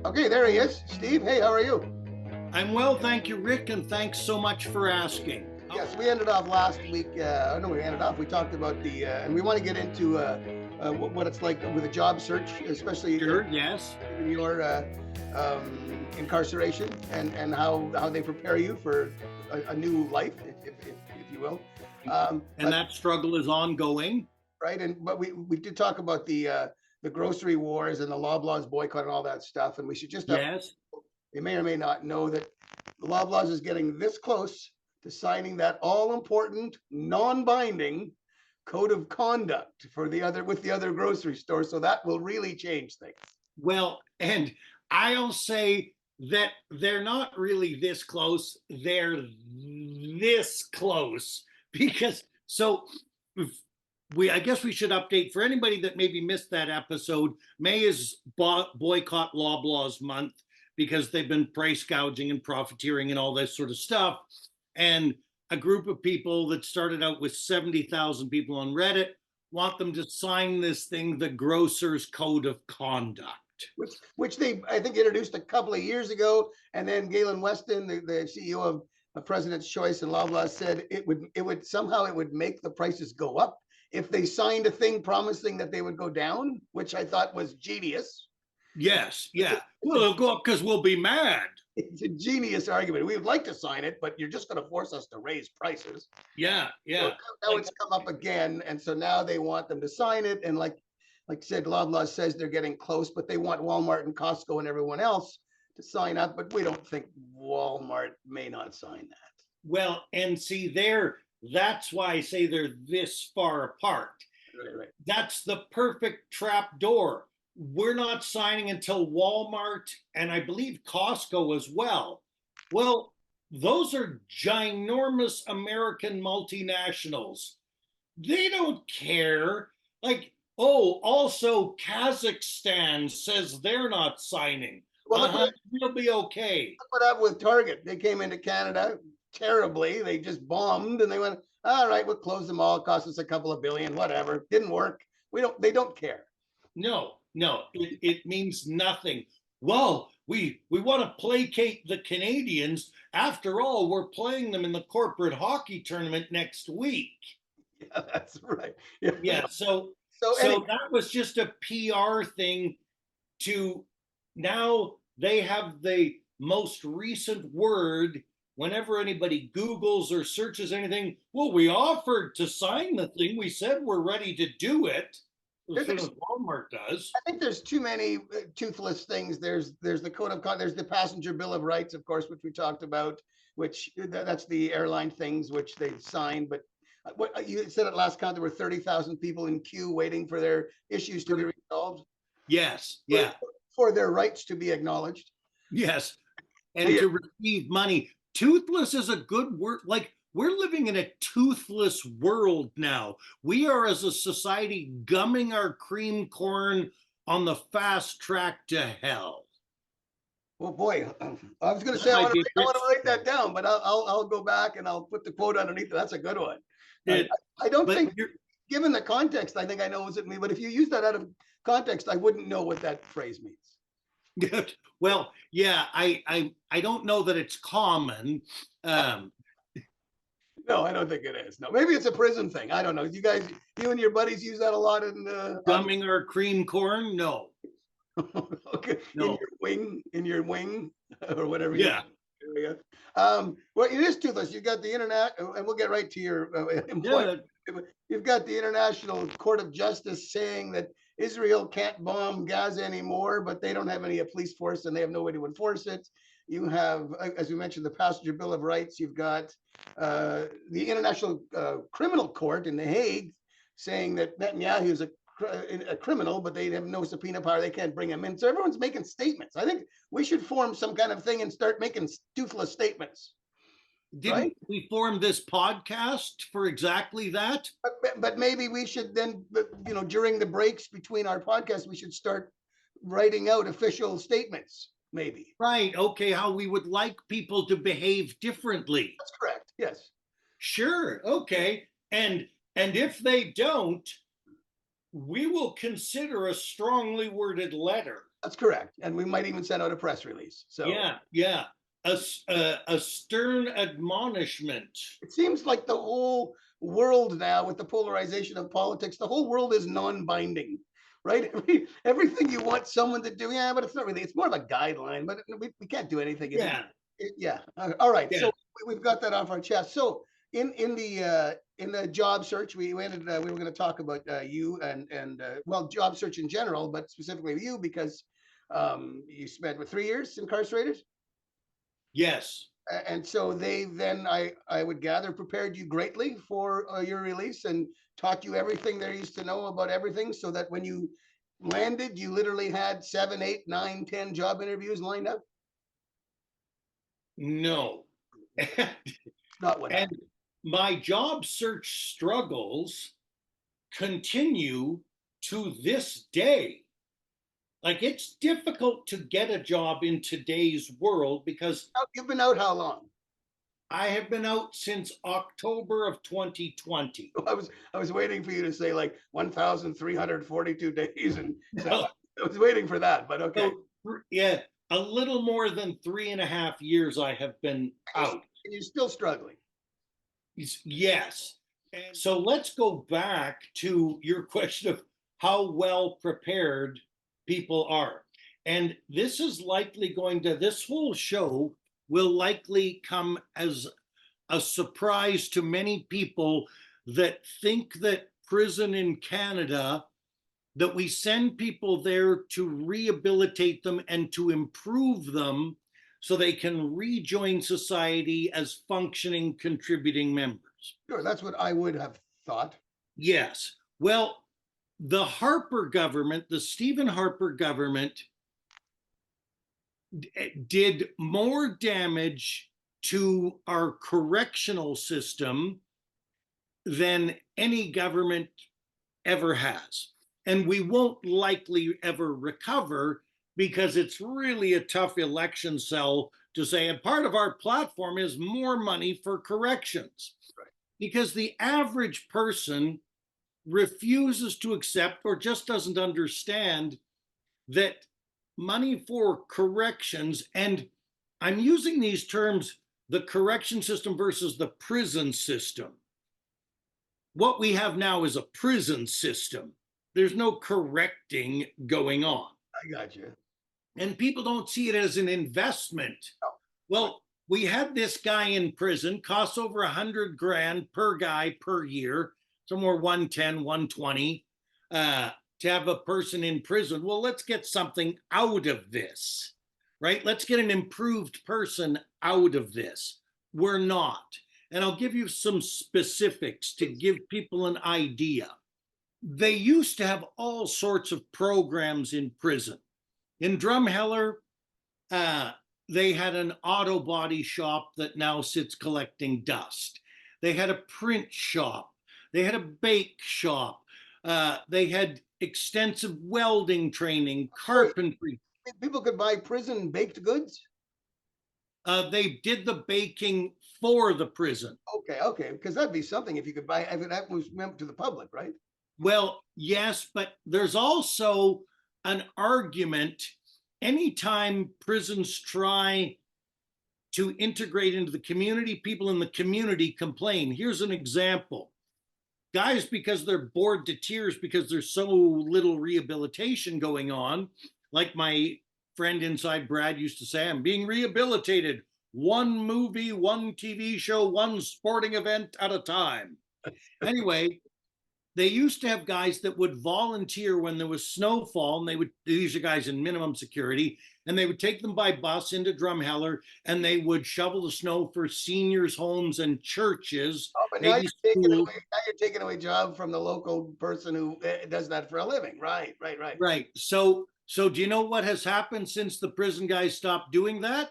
Okay, there he is. Steve, hey, how are you? I'm well, thank you, Rick, and thanks so much for asking. Yes, we ended off last week. We talked about and we want to get into what it's like with a job search, especially Sure, yes. in your incarceration and how they prepare you for a new life, if you will. And that struggle is ongoing. Right, but we did talk about the grocery wars and the Loblaws boycott and all that stuff, and we should just Yes. you may or may not know that the Loblaws is getting this close to signing that all-important, non-binding code of conduct with the other grocery stores. So that will really change things. Well, and I'll say that they're not really this close. They're this close because I guess we should update for anybody that maybe missed that episode. May is boycott Loblaws month because they've been price gouging and profiteering and all this sort of stuff. And a group of people that started out with 70,000 people on Reddit want them to sign this thing, the Grocers Code of Conduct. Which they, I think, introduced a couple of years ago. And then Galen Weston, the CEO of President's Choice and Loblaws, said it would make the prices go up if they signed a thing promising that they would go down, which I thought was genius. Yes, yeah. Well, it'll go up because we'll be mad. It's a genius argument. We would like to sign it, but you're just going to force us to raise prices. Yeah. So now it's come up again, and so now they want them to sign it. And like I said, Loblaws says they're getting close, but they want Walmart and Costco and everyone else to sign up. But we don't think Walmart may not sign that. Well, and see that's why I say they're this far apart. Right. That's the perfect trap door. We're not signing until Walmart and I believe Costco as well. Well, those are ginormous American multinationals. They don't care. Also Kazakhstan says they're not signing. Well, we'll be okay. Look what happened with Target. They came into Canada terribly. They just bombed and they went, all right, we'll close them all. It cost us a couple of billion, whatever. Didn't work. They don't care. No, it means nothing. Well, we want to placate the Canadians. After all, we're playing them in the corporate hockey tournament next week. Yeah, that's right. Yeah. So that was just a PR thing now they have the most recent word. Whenever anybody Googles or searches anything, well, we offered to sign the thing. We said we're ready to do it. As soon as Walmart does. I think there's too many toothless things. There's the code of conduct. There's the passenger bill of rights, of course, which we talked about. Which that's the airline things which they signed. But what you said at last count, there were 30,000 people in queue waiting for their issues to be resolved. Yes. Yeah. For their rights to be acknowledged. Yes, and to receive money. Toothless is a good word. We're living in a toothless world now. We are, as a society, gumming our cream corn on the fast track to hell. Well, boy, I was going to say I want to write that down, but I'll go back and I'll put the quote underneath. That's a good one. I don't think, given the context, I think I know what it means. But if you use that out of context, I wouldn't know what that phrase means. Good. Well, yeah, I don't know that it's common. No, I don't think it is. No, maybe it's a prison thing. I don't know. You and your buddies use that a lot in gumming our cream corn. No. Okay. No. In your wing, or whatever. Yeah. Well, it is toothless. You've got the internet, and we'll get right to your employment. Yeah. You've got the International Court of Justice saying that Israel can't bomb Gaza anymore, but they don't have any police force and they have no way to enforce it. You have, as we mentioned, the Passenger Bill of Rights. You've got the International Criminal Court in The Hague saying that Netanyahu is a criminal, but they have no subpoena power. They can't bring him in. So everyone's making statements. I think we should form some kind of thing and start making toothless statements. Didn't we form this podcast for exactly that? But maybe we should then, during the breaks between our podcasts, we should start writing out official statements. Maybe. Right. Okay. How we would like people to behave differently. That's correct. Yes. Sure. Okay. And if they don't, we will consider a strongly worded letter. That's correct. And we might even send out a press release. So Yeah, yeah. A stern admonishment. it seems like the whole world now, with the polarization of politics, the whole world is non-binding, right? Everything you want someone to do, yeah, but it's not really, it's more of a guideline, but we can't do anything. Yeah, Yeah. All right. yeah. So we've got that off our chest. So in the job search, we were going to talk about you and well, job search in general, but specifically you because you spent what, 3 years incarcerated. Yes. And so they then, I would gather, prepared you greatly for your release and taught you everything there is to know about everything, so that when you landed, you literally had 7, 8, 9, 10 job interviews lined up. No. Not what And happened. my job search struggles continue to this day. Like, it's difficult to get a job in today's world because You've been out how long? I have been out since October of 2020. I was waiting for you to say like 1,342 days, and so No, I was waiting for that. But okay, so, yeah, a little more than 3.5 years I have been out. and you're still struggling. Yes. And so let's go back to your question of how well prepared people are. And this is likely going to, this whole show will likely come as a surprise to many people that think that prison in Canada, that we send people there to rehabilitate them and to improve them so they can rejoin society as functioning, contributing members. Sure, that's what I would have thought. Yes. Well, the Harper government, the Stephen Harper government, did more damage to our correctional system than any government ever has. And we won't likely ever recover because it's really a tough election sell to say, and part of our platform is more money for corrections. Right. Because the average person refuses to accept or just doesn't understand that money for corrections, and I'm using these terms, the correction system versus the prison system. What we have now is a prison system. There's no correcting going on. I got you. And people don't see it as an investment. No. Well, we had this guy in prison, costs over 100 grand per guy per year, somewhere 110, 120, to have a person in prison. Well, let's get something out of this, right? Let's get an improved person out of this. We're not. And I'll give you some specifics to give people an idea. They used to have all sorts of programs in prison. In Drumheller, they had an auto body shop that now sits collecting dust. They had a print shop. They had a bake shop. They had extensive welding training, carpentry. People could buy prison baked goods. They did the baking for the prison. Okay, because that'd be something if you could buy, if that was meant to the public, right? Well, yes, but there's also an argument anytime prisons try to integrate into the community, people in the community complain. Here's an example. Guys, because they're bored to tears because there's so little rehabilitation going on, like my friend inside Brad used to say, I'm being rehabilitated. One movie, one TV show, one sporting event at a time. Anyway, they used to have guys that would volunteer when there was snowfall, and these are guys in minimum security, and they would take them by bus into Drumheller, and they would shovel the snow for seniors' homes and churches. Oh, but now you're taking away job from the local person who does that for a living. Right. Right. So do you know what has happened since the prison guys stopped doing that?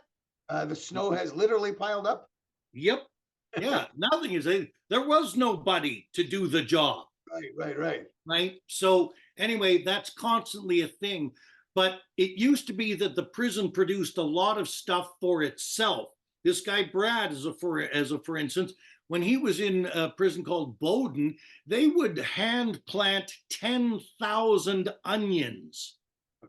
The snow has literally piled up. Yep. Yeah. Nothing is. There was nobody to do the job. Right. So anyway, that's constantly a thing. But it used to be that the prison produced a lot of stuff for itself. This guy Brad, as a for instance, when he was in a prison called Bowden, they would hand plant 10,000 onions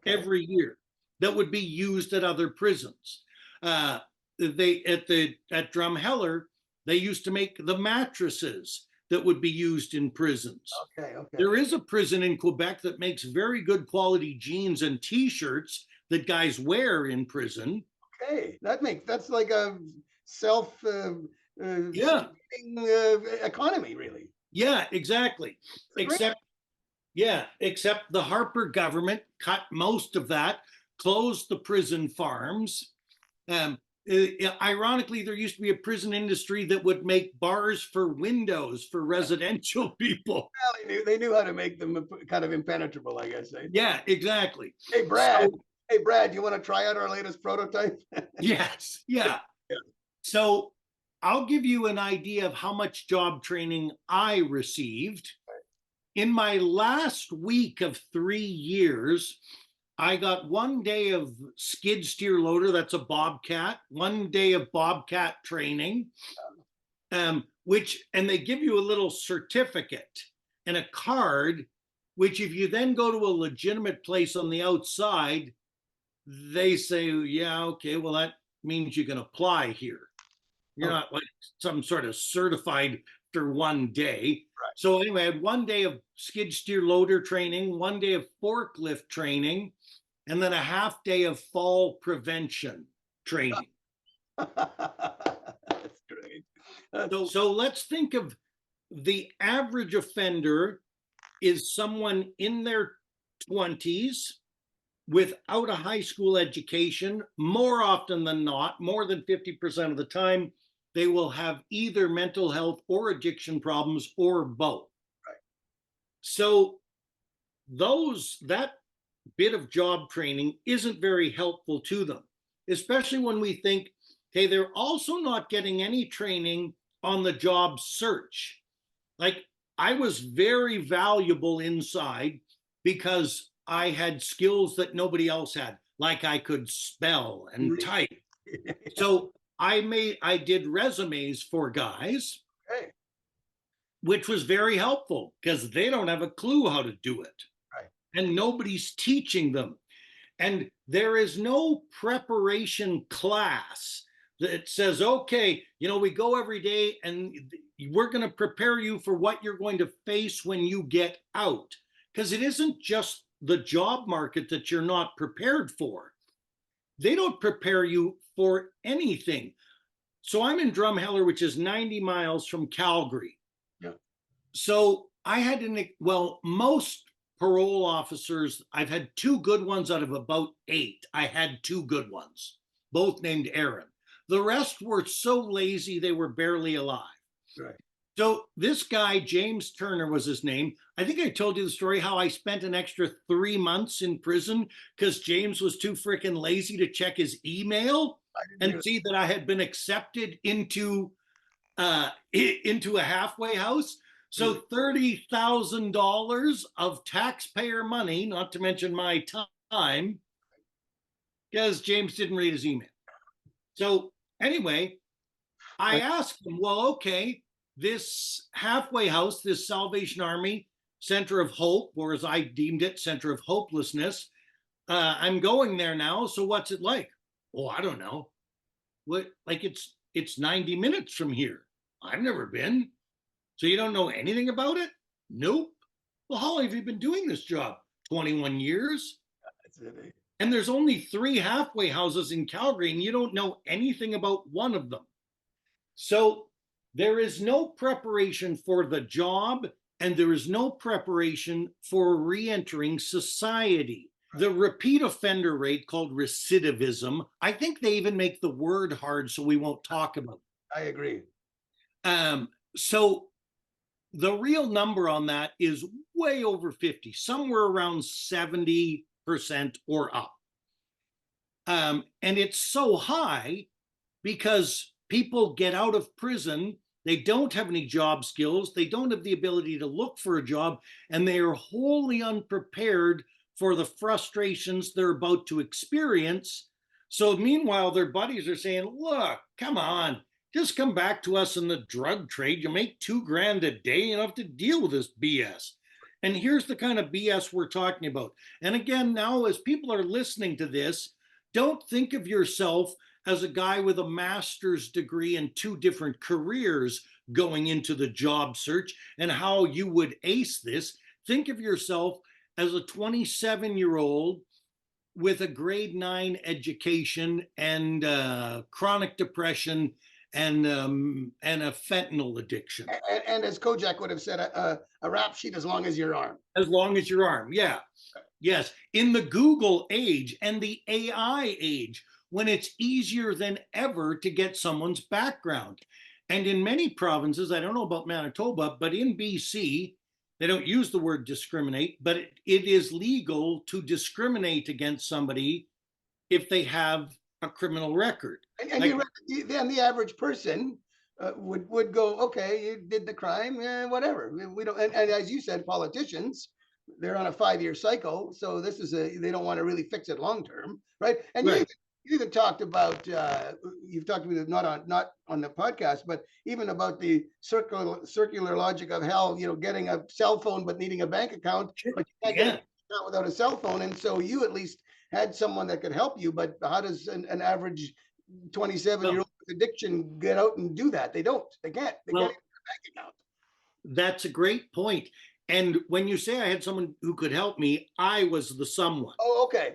every year. that would be used at other prisons. At Drumheller, they used to make the mattresses that would be used in prisons. Okay, okay. There is a prison in Quebec that makes very good quality jeans and T-shirts that guys wear in prison. Okay, that's like a self Yeah, economy, really. yeah, exactly. Except the Harper government cut most of that, closed the prison farms. Ironically, there used to be a prison industry that would make bars for windows for residential people. Well, they knew how to make them kind of impenetrable, I guess. Yeah, exactly. Hey, Brad. Hey, Brad, you want to try out our latest prototype? Yes, yeah. So I'll give you an idea of how much job training I received. In my last week of 3 years, I got 1 day of skid steer loader, that's a bobcat, 1 day of bobcat training, and they give you a little certificate and a card, which if you then go to a legitimate place on the outside, they say, yeah, okay, well, that means you can apply here. You're not like some sort of certified for 1 day. Right. So anyway, I had 1 day of skid steer loader training, 1 day of forklift training, and then a half day of fall prevention training. That's great. So let's think of the average offender is someone in their 20s without a high school education. More often than not, more than 50% of the time, they will have either mental health or addiction problems or both. Right. So that bit of job training isn't very helpful to them, especially when we think, okay, they're also not getting any training on the job search. Like, I was very valuable inside because I had skills that nobody else had, like I could spell and type. So I did resumes for guys, Okay. which was very helpful because they don't have a clue how to do it. Right. And nobody's teaching them. And there is no preparation class that says, okay, we go every day and we're going to prepare you for what you're going to face when you get out. Because it isn't just the job market that you're not prepared for. They don't prepare you for anything. So I'm in Drumheller, which is 90 miles from Calgary. Yeah. So I had most parole officers, I've had 2 good ones out of about 8. I had 2 good ones, both named Aaron. The rest were so lazy, they were barely alive. Right. So this guy, James Turner was his name. I think I told you the story how I spent an extra 3 months in prison because James was too freaking lazy to check his email and see that I had been accepted into a halfway house. So $30,000 of taxpayer money, not to mention my time, because James didn't read his email. So anyway, I asked him, well, okay, this halfway house, this Salvation Army Center of Hope, or as I deemed it, Center of Hopelessness, I'm going there now. So what's it like? Oh, I don't know. What? Like it's 90 minutes from here. I've never been. So you don't know anything about it? Nope. Well, how long have you been doing this job? 21 years. That's it. And there's only 3 halfway houses in Calgary, and you don't know anything about one of them. So there is no preparation for the job, and there is no preparation for re-entering society. The repeat offender rate, called recidivism, I think they even make the word hard so we won't talk about it. I agree. So the real number on that is way over 50, somewhere around 70% or up. And it's so high because people get out of prison, they don't have any job skills, they don't have the ability to look for a job, and they are wholly unprepared for the frustrations they're about to experience. So meanwhile, their buddies are saying, look, come on, just come back to us in the drug trade. You make $2,000 a day, you don't have to deal with this BS. And here's the kind of BS we're talking about. And again, now as people are listening to this, don't think of yourself as a guy with a master's degree and 2 different careers going into the job search and how you would ace this. Think of yourself as a 27-year-old with a grade 9 education and chronic depression and a fentanyl addiction. And as Kojak would have said, a rap sheet as long as your arm. As long as your arm, yeah. Yes, in the Google age and the AI age, when it's easier than ever to get someone's background. And in many provinces, I don't know about Manitoba, but in BC, they don't use the word discriminate, but it is legal to discriminate against somebody if they have a criminal record. And then the average person would go, okay, you did the crime, whatever. We don't. And as you said, politicians, they're on a 5-year cycle, so this is they don't want to really fix it long term, right? And right. You even talked about you've talked about not on the podcast, but even about the circular logic of hell. Getting a cell phone but needing a bank account, but you can't get an account without a cell phone, and so you at least had someone that could help you. But how does an average 27-year-old with addiction get out and do that? They don't. They can't. They can't get a bank account. That's a great point. And when you say I had someone who could help me, I was the someone. Oh, okay.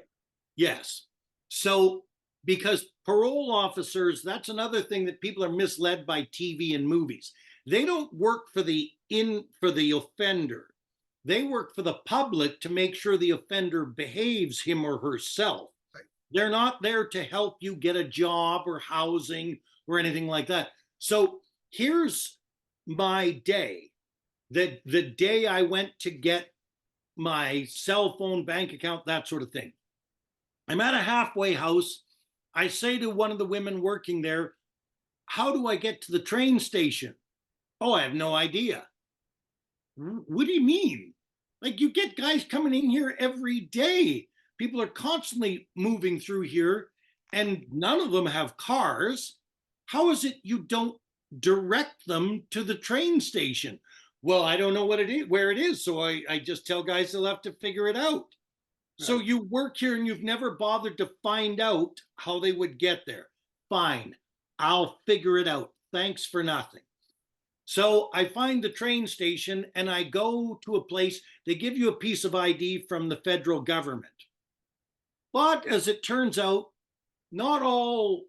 Yes. So, because parole officers, that's another thing that people are misled by TV and movies. They don't work for the offender. They work for the public to make sure the offender behaves him or herself. Right. They're not there to help you get a job or housing or anything like that. So here's my day. The day I went to get my cell phone, bank account, that sort of thing. I'm at a halfway house. I say to one of the women working there, how do I get to the train station? Oh, I have no idea. What do you mean? Like, you get guys coming in here every day. People are constantly moving through here and none of them have cars. How is it you don't direct them to the train station? Well, I don't know what it is, where it is. So I just tell guys they'll have to figure it out. Right. So you work here and you've never bothered to find out how they would get there. Fine, I'll figure it out. Thanks for nothing. So I find the train station and I go to a place. They give you a piece of ID from the federal government. But as it turns out, not all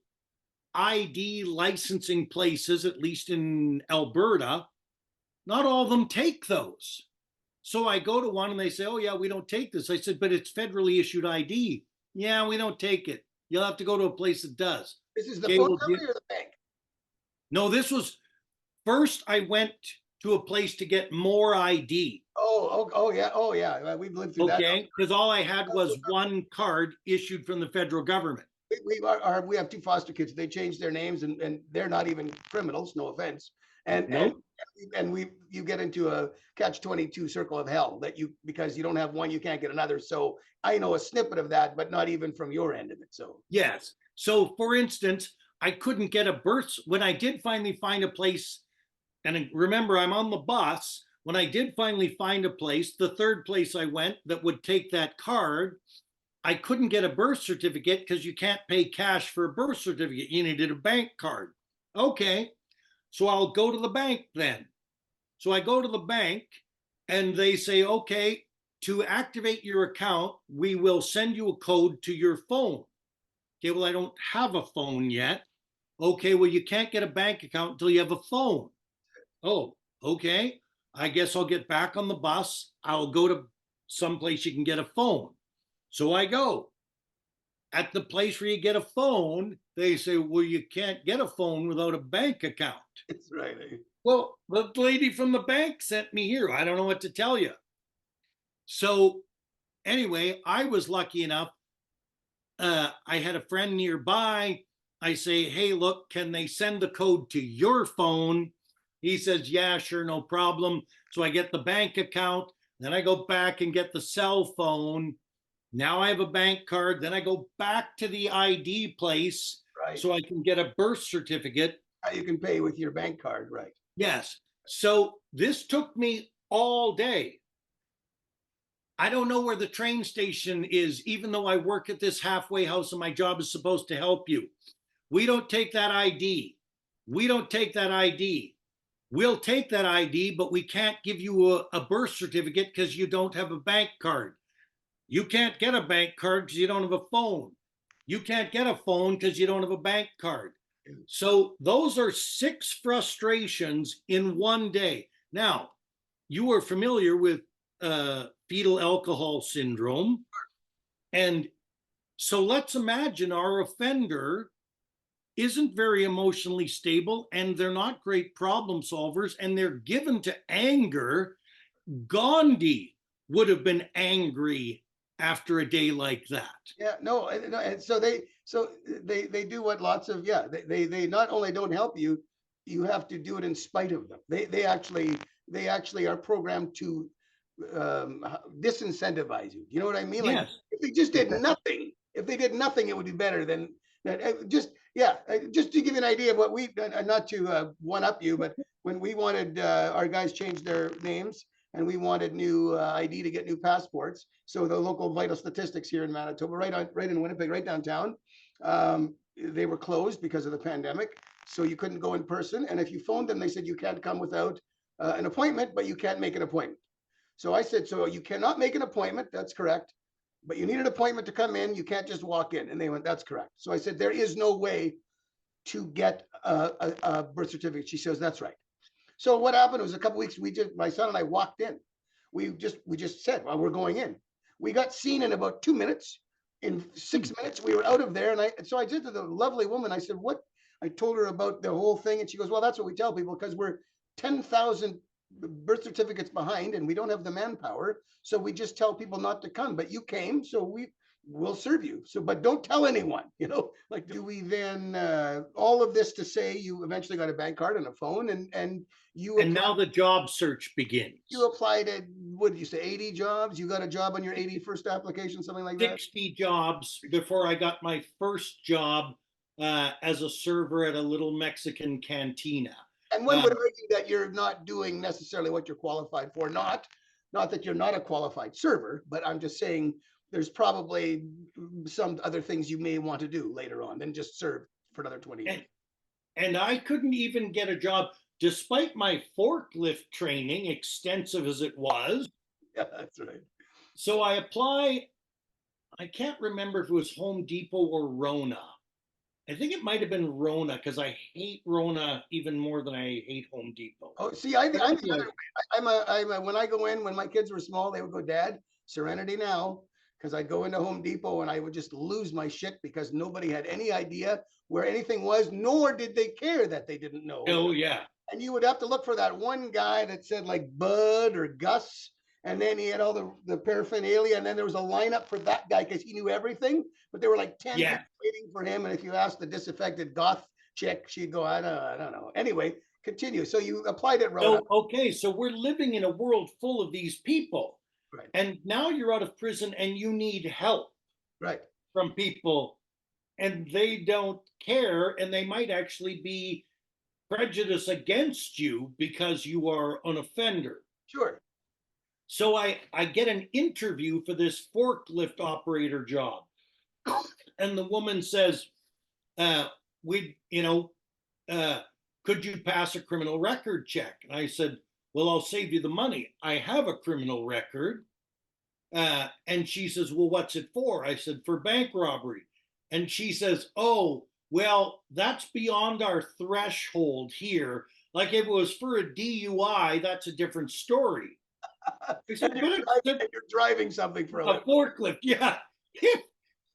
ID licensing places, at least in Alberta, not all of them take those. So I go to one and they say, oh yeah, we don't take this. I said, but it's federally issued ID. Yeah, we don't take it. You'll have to go to a place that does. This is the phone company or the bank? No, this was, first I went to a place to get more ID. Oh yeah. We've lived through that. Okay, because all I had was one card issued from the federal government. We have 2 foster kids. They changed their names and they're not even criminals, no offense. And you get into a catch-22 circle of hell because you don't have one, you can't get another. So I know a snippet of that, but not even from your end of it. So yes. So for instance, I couldn't get a birth when I did finally find a place. And remember, I'm on the bus. When I did finally find a place, the third place I went that would take that card, I couldn't get a birth certificate because you can't pay cash for a birth certificate. You needed a bank card. Okay. So I'll go to the bank then. So I go to the bank and they say, okay, to activate your account, we will send you a code to your phone. Okay, well, I don't have a phone yet. Okay, well, you can't get a bank account until you have a phone. Oh, okay. I guess I'll get back on the bus. I'll go to someplace you can get a phone. So I go. At the place where you get a phone, they say, well, you can't get a phone without a bank account. That's right. Well, the lady from the bank sent me here. I don't know what to tell you. So anyway, I was lucky enough. I had a friend nearby. I say, hey, look, can they send the code to your phone? He says, yeah, sure, no problem. So I get the bank account. Then I go back and get the cell phone. Now I have a bank card. Then I go back to the ID place, right, so I can get a birth certificate. You can pay with your bank card, right? Yes. So this took me all day. I don't know where the train station is, even though I work at this halfway house and my job is supposed to help you. We don't take that ID. We don't take that ID. We'll take that ID, but we can't give you a birth certificate because you don't have a bank card. You can't get a bank card because you don't have a phone. You can't get a phone because you don't have a bank card. So those are 6 frustrations in one day. Now, you are familiar with fetal alcohol syndrome. And so let's imagine our offender isn't very emotionally stable and they're not great problem solvers and they're given to anger. Gandhi would have been angry after a day like that. Yeah, no, and so they do what lots of, yeah, they not only don't help you, you have to do it in spite of them. They actually are programmed to disincentivize you. You know what I mean? Like Yes. if they just did nothing, if they did nothing, it would be better than that. Just yeah, just to give you an idea of what we, not to one up you, but when we wanted our guys change their names and we wanted new ID to get new passports. So the local vital statistics here in Manitoba, right in Winnipeg, right downtown, they were closed because of the pandemic. So you couldn't go in person. And if you phoned them, they said you can't come without an appointment, but you can't make an appointment. So I said, so you cannot make an appointment. That's correct. But you need an appointment to come in. You can't just walk in. And they went, that's correct. So I said, there is no way to get a birth certificate. She says, that's right. So what happened was a couple weeks, my son and I walked in. We just said, well, we're going in. We got seen in about 2 minutes. In 6 minutes, we were out of there. And so I said to the lovely woman, I said, what? I told her about the whole thing. And she goes, well, that's what we tell people because we're 10,000 birth certificates behind and we don't have the manpower. So we just tell people not to come, but you came, so we'll serve you. So, but don't tell anyone, like, do we then, all of this to say you eventually got a bank card and a phone and now the job search begins. You applied at, what did you say, 80 jobs? You got a job on your 81st application, something like that? 60 jobs before I got my first job as a server at a little Mexican cantina. And one would argue that you're not doing necessarily what you're qualified for. Not that you're not a qualified server, but I'm just saying there's probably some other things you may want to do later on than just serve for another 20 years. And I couldn't even get a job despite my forklift training, extensive as it was. Yeah, that's right. So I apply. I can't remember if it was Home Depot or Rona. I think it might have been Rona because I hate Rona even more than I hate Home Depot. Oh, see, I'm the other way. When I go in, when my kids were small, they would go, Dad, Serenity now, because I'd go into Home Depot and I would just lose my shit because nobody had any idea where anything was, nor did they care that they didn't know. Oh, yeah. And you would have to look for that one guy that said like Bud or Gus. And then he had all the paraphernalia. And then there was a lineup for that guy because he knew everything. But there were like 10 people waiting for him. And if you asked the disaffected goth chick, she'd go, I don't know. Anyway, continue. So you applied at Rona. So, okay. So we're living in a world full of these people. Right. And now you're out of prison and you need help. Right. From people. And they don't care. And they might actually be prejudiced against you because you are an offender. Sure. So I get an interview for this forklift operator job. And the woman says, could you pass a criminal record check? And I said, well, I'll save you the money. I have a criminal record. And she says, well, what's it for? I said, for bank robbery. And she says, oh, well, that's beyond our threshold here. Like if it was for a DUI, that's a different story. Said, you're driving something for a forklift. Yeah.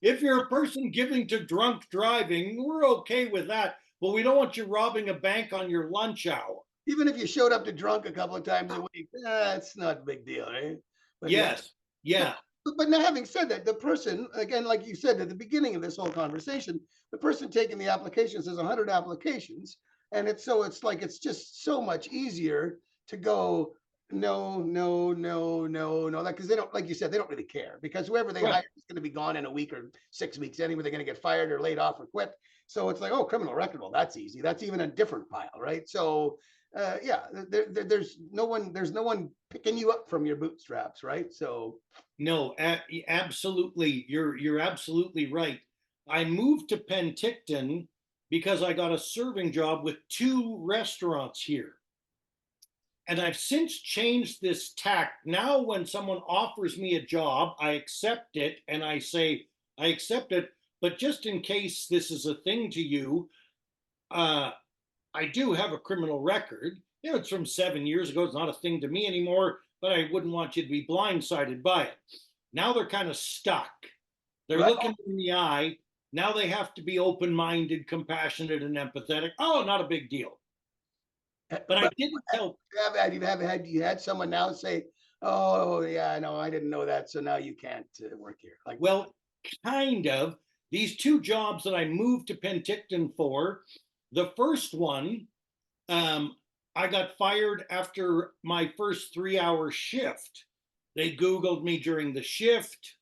If you're a person giving to drunk driving, we're okay with that. But we don't want you robbing a bank on your lunch hour. Even if you showed up to drunk a couple of times a week, it's not a big deal, right? But yes. Yeah. But now, having said that, the person, again, like you said at the beginning of this whole conversation, the person taking the applications has 100 applications. And it's just so much easier to go, no, because they don't, like you said, they don't really care because whoever they hire is going to be gone in a week or 6 weeks anyway. They're going to get fired or laid off or quit. So it's like, oh, criminal record. Well, that's easy. That's even a different pile, right? So yeah, there's no one picking you up from your bootstraps, right? So No, absolutely. You're absolutely right. I moved to Penticton because I got a serving job with two restaurants here. And I've since changed this tack. Now, when someone offers me a job, I accept it and I say, I accept it. But just in case this is a thing to you, uh, I do have a criminal record. You know, it's from 7 years ago. It's not a thing to me anymore, but I wouldn't want you to be blindsided by it. Now they're kind of stuck. They're right. looking in the eye. Now they have to be open minded, compassionate, and empathetic. Oh, not a big deal. But I didn't tell. You had someone now say, "Oh yeah, no, I didn't know that, so now you can't work here." Like, Well, kind of. These two jobs that I moved to Penticton for, the first one, um, I got fired after my first 3 hour shift. They Googled me during the shift,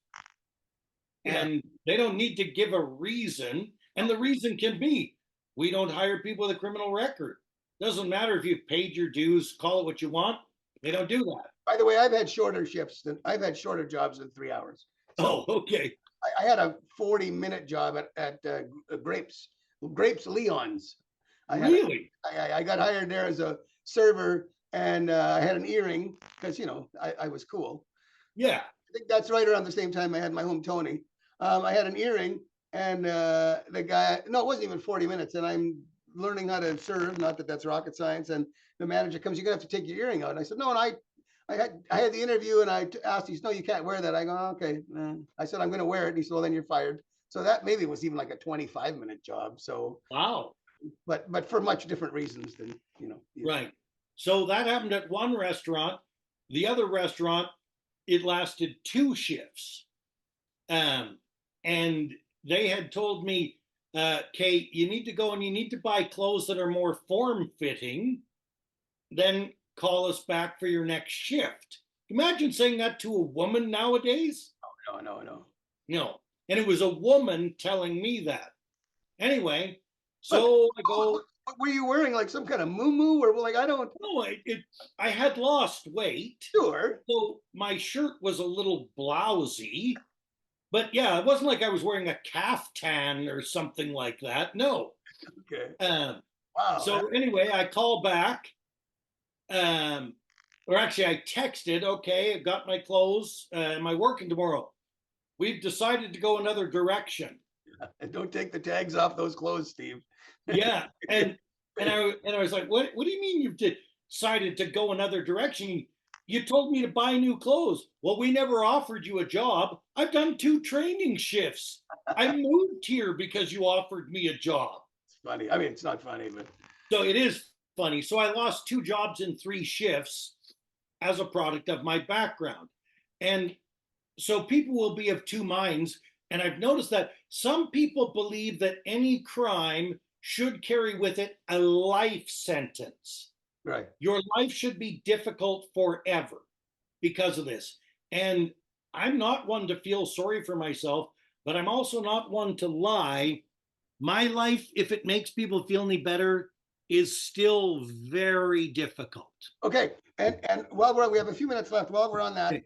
yeah, and they don't need to give a reason. And the reason can be we don't hire people with a criminal record. Doesn't matter if you've paid your dues, call it what you want. They don't do that. by the way, I've had shorter shifts than I've had shorter jobs than 3 hours. So Oh, okay. I had a 40-minute job at Grapes Leon's. Really? I got hired there as a server, and I had an earring because I was cool. Yeah. I think that's right around the same time I had my home Tony. I had an earring, and the guy, no, it wasn't even 40 minutes, and I'm learning how to serve. Not that that's rocket science. And the manager comes, "You're gonna have to take your earring out." And I said, "No," and I had the interview, and I asked, he said, "No, you can't wear that." I go, "Okay." I said, "I'm going to wear it." And he said, "Well, then you're fired." So that maybe was even like a 25-minute job. So, Wow. but for much different reasons than Right. So that happened at one restaurant. The other restaurant, it lasted 2 shifts. And they had told me, Kate, you need to go and you need to buy clothes that are more form fitting. Then call us back for your next shift. Imagine saying that to a woman nowadays. No. No. And it was a woman telling me that. Anyway, so I go. What were you wearing? Like some kind of moo or like, I don't. No, I had lost weight. Sure. So my shirt was a little blousy. But yeah, it wasn't like I was wearing a caftan or something like that. No. Okay. Wow. So anyway, I call back. Or actually, I texted, "Okay, I've got my clothes. Am I working tomorrow? We've decided to go another direction." And don't take the tags off those clothes, Steve. Yeah, and I was like, "What do you mean you've decided to go another direction? You told me to buy new clothes." "Well, we never offered you a job. I've done 2 training shifts. I moved here because you offered me a job." It's funny. I mean, it's not funny, but so it is funny. So I lost 2 jobs in 3 shifts as a product of my background. And so people will be of two minds. And I've noticed that some people believe that any crime should carry with it a life sentence. right. Your life should be difficult forever because of this. And I'm not one to feel sorry for myself, but I'm also not one to lie. My life, if it makes people feel any better, is still very difficult. Okay. And while we have a few minutes left, while we're on that,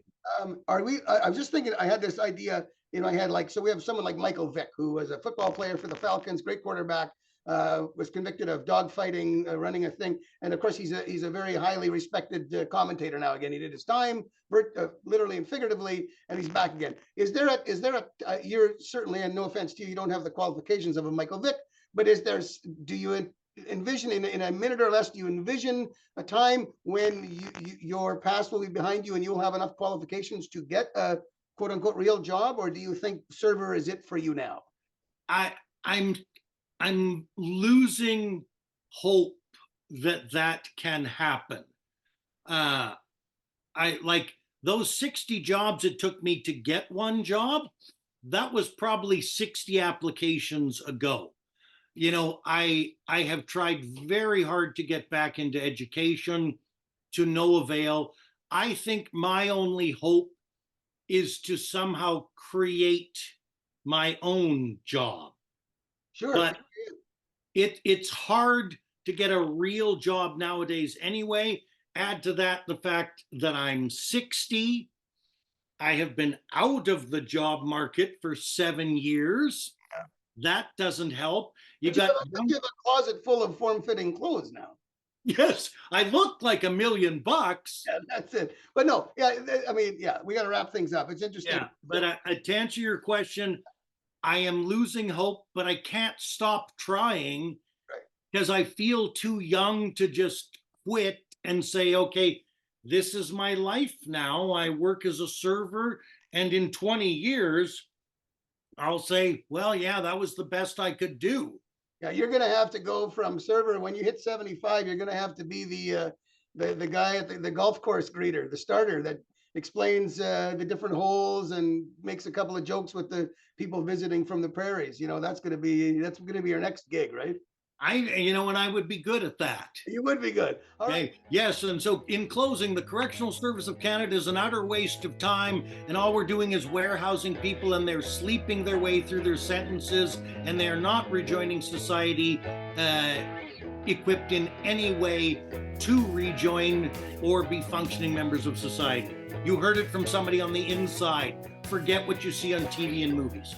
I was just thinking, I had this idea in my head, like, so we have someone like Michael Vick, who was a football player for the Falcons, great quarterback, was convicted of dogfighting, running a thing. And of course, he's a very highly respected commentator now. Again, he did his time, literally and figuratively, and he's back again. Is there a you're certainly, and no offense to you, you don't have the qualifications of a Michael Vick, but do you envision in a minute or less, do you envision a time when your past will be behind you and you'll have enough qualifications to get a quote unquote real job? Or do you think server is it for you now? I'm losing hope that can happen. I like those 60 jobs it took me to get one job. That was probably 60 applications ago. I have tried very hard to get back into education, to no avail. I think my only hope is to somehow create my own job. Sure. But it's hard to get a real job nowadays anyway. Add to that the fact that I'm 60. I have been out of the job market for 7 years. That doesn't help. You have a closet full of form-fitting clothes now. Yes, I look like $1 million. Yeah, that's it. But no, yeah, I mean, yeah, we got to wrap things up. It's interesting. Yeah, but to answer your question, I am losing hope, but I can't stop trying because I feel too young to just quit and say, okay, this is my life now. I work as a server, and in 20 years, I'll say, well, yeah, that was the best I could do. Yeah, you're going to have to go from server. When you hit 75, you're going to have to be the guy at the golf course greeter, the starter that explains the different holes and makes a couple of jokes with the people visiting from the prairies. You know, that's going to be your next gig, right? And I would be good at that. You would be good. All right. Yes, and so in closing, the Correctional Service of Canada is an utter waste of time, and all we're doing is warehousing people, and they're sleeping their way through their sentences, and they're not rejoining society equipped in any way to rejoin or be functioning members of society. You heard it from somebody on the inside. Forget what you see on TV and movies.